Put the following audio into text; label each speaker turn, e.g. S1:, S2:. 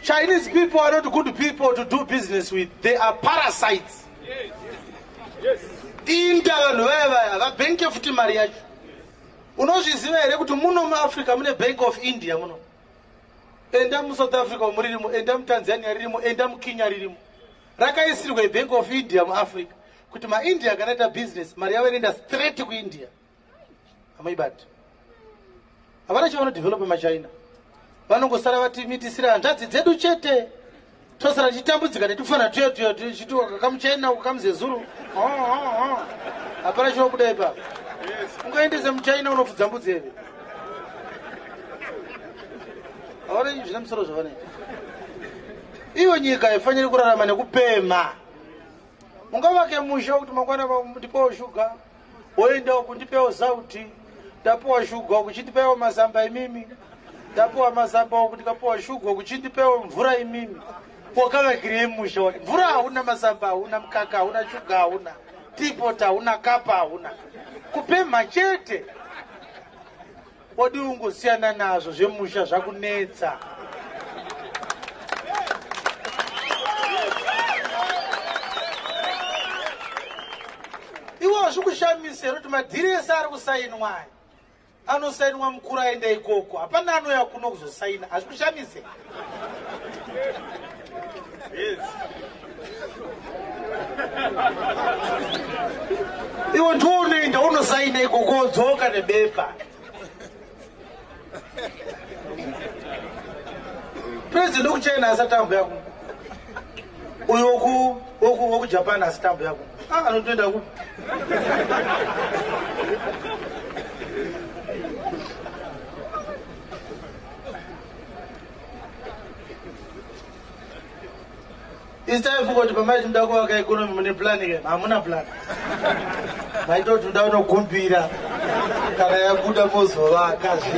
S1: Chinese people are not good people to do business with. They are parasites.
S2: Yes.
S1: India vanhu vaya vabenke futi mari yacho. Unozviziva here kuti muno muAfrica mune Bank of India muno. Enda muSouth Africa muririmo, enda muTanzania ririmo, enda muKenya ririmo. Rakaisirwa Bank of India muAfrica kuti maIndia kanaita business mari yavo inoenda straight kuIndia. Amaibati. Havana chavanodevelopa maChina. Vanongosara vatimitisira hanzvadzi dzedu chete. Tosara chitambudzika netufana tuyo chituka kamuChina kamuzezuru. Hapana chinobuda ipapo. Ungaendese muChina unofudza mbudzi here. Havana izvi zvine musoro zvavanoita. Iyo nyika haifaniri kurarama nekupema. Ungavake musha kuti mangwana ndipewo shuga, woendawo kundipewo zauti, ndapuwa shuga kuchindipewo mazamba imimi, ndapuwa mazamba kuti kapuwa shuga kuchindipewo mvura imimi. Wakavakire musha wati mvura hauna, mazamba hauna, mkaka hauna, shuga hauna, tipota hauna, kapa hauna. Kupema chete. Wadi ungosiyana nazvo zvemusha zvakunetsa. Iwo zvikushamisa kuti madhiresi ari kusainwa anosainwa mukuru aenda ikoko, hapana anouya kuno kuzosaina. Hazvikushamise.
S2: Yes.
S1: Iwo ndiwo unoenda unosaina ikoko wodzoka nebepa. President wekuChina hasi tambo yako. Uyo wokuJapan hasi tambo yako. Anotoenda ku. It's time for what pamai mdako waka economy mune plan again. Hamuna plan. Maito tunda unokumbira. Kana yabuda mozova kazi.